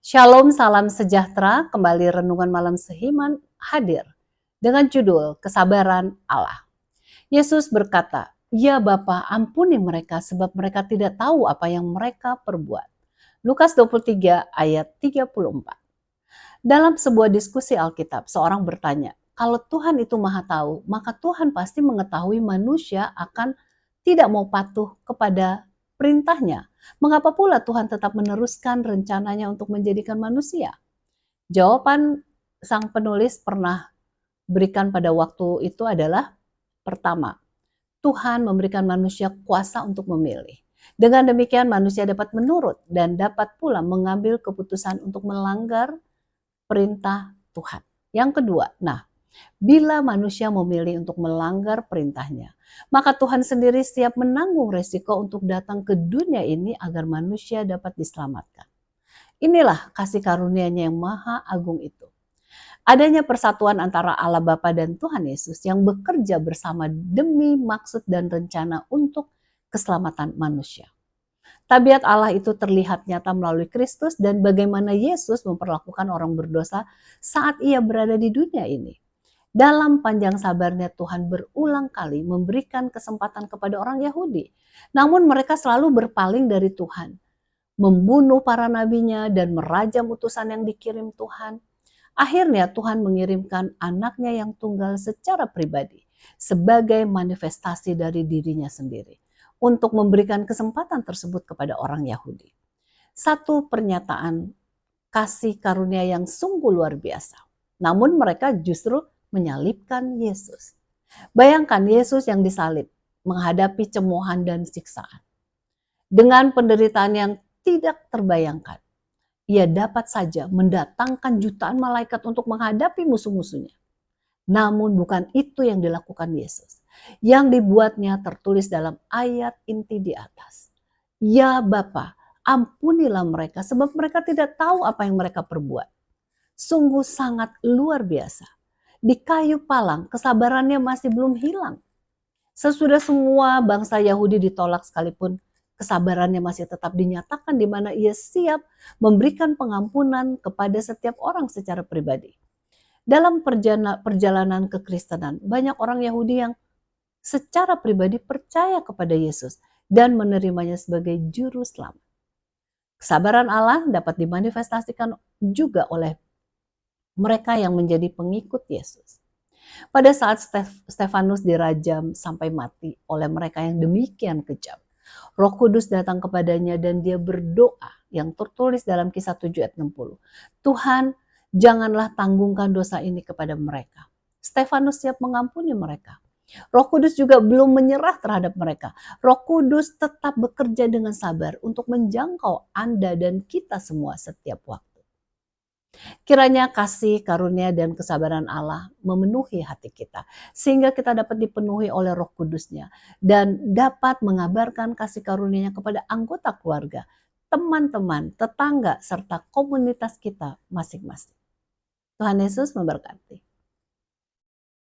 Shalom, salam sejahtera. Kembali renungan malam sehiman hadir dengan judul Kesabaran Allah. Yesus berkata, "Ya Bapa, ampuni mereka sebab mereka tidak tahu apa yang mereka perbuat." Lukas 23 ayat 34. Dalam sebuah diskusi Alkitab, seorang bertanya, kalau Tuhan itu Maha Tahu, maka Tuhan pasti mengetahui manusia akan tidak mau patuh kepada perintahnya. Mengapa pula Tuhan tetap meneruskan rencananya untuk menjadikan manusia? Jawaban sang penulis pernah berikan pada waktu itu adalah, pertama, Tuhan memberikan manusia kuasa untuk memilih. Dengan demikian manusia dapat menurut dan dapat pula mengambil keputusan untuk melanggar perintah Tuhan. Yang kedua, bila manusia memilih untuk melanggar perintahnya, maka Tuhan sendiri siap menanggung resiko untuk datang ke dunia ini agar manusia dapat diselamatkan. Inilah kasih karunia-Nya yang maha agung itu. Adanya persatuan antara Allah Bapa dan Tuhan Yesus yang bekerja bersama demi maksud dan rencana untuk keselamatan manusia. Tabiat Allah itu terlihat nyata melalui Kristus dan bagaimana Yesus memperlakukan orang berdosa saat ia berada di dunia ini. Dalam panjang sabarnya Tuhan berulang kali memberikan kesempatan kepada orang Yahudi. Namun mereka selalu berpaling dari Tuhan, membunuh para nabinya dan merajam utusan yang dikirim Tuhan. Akhirnya Tuhan mengirimkan anaknya yang tunggal secara pribadi sebagai manifestasi dari dirinya sendiri untuk memberikan kesempatan tersebut kepada orang Yahudi. Satu pernyataan kasih karunia yang sungguh luar biasa. Namun mereka justru menyalibkan Yesus. Bayangkan Yesus yang disalib menghadapi cemoohan dan siksaan. Dengan penderitaan yang tidak terbayangkan, ia dapat saja mendatangkan jutaan malaikat untuk menghadapi musuh-musuhnya. Namun bukan itu yang dilakukan Yesus. Yang dibuatnya tertulis dalam ayat inti di atas. Ya Bapa, ampunilah mereka sebab mereka tidak tahu apa yang mereka perbuat. Sungguh sangat luar biasa. Di kayu palang kesabarannya masih belum hilang. Sesudah semua bangsa Yahudi ditolak sekalipun, kesabarannya masih tetap dinyatakan di mana ia siap memberikan pengampunan kepada setiap orang secara pribadi. Dalam perjalanan kekristenan, banyak orang Yahudi yang secara pribadi percaya kepada Yesus dan menerimanya sebagai juru selamat. Kesabaran Allah dapat dimanifestasikan juga oleh mereka yang menjadi pengikut Yesus. Pada saat Stefanus dirajam sampai mati oleh mereka yang demikian kejam, Roh Kudus datang kepadanya dan dia berdoa yang tertulis dalam Kisah 7 ayat 60. Tuhan, janganlah tanggungkan dosa ini kepada mereka. Stefanus siap mengampuni mereka. Roh Kudus juga belum menyerah terhadap mereka. Roh Kudus tetap bekerja dengan sabar untuk menjangkau Anda dan kita semua setiap waktu. Kiranya kasih, karunia, dan kesabaran Allah memenuhi hati kita, sehingga kita dapat dipenuhi oleh Roh Kudus-Nya dan dapat mengabarkan kasih karunia-Nya kepada anggota keluarga, teman-teman, tetangga, serta komunitas kita masing-masing. Tuhan Yesus memberkati.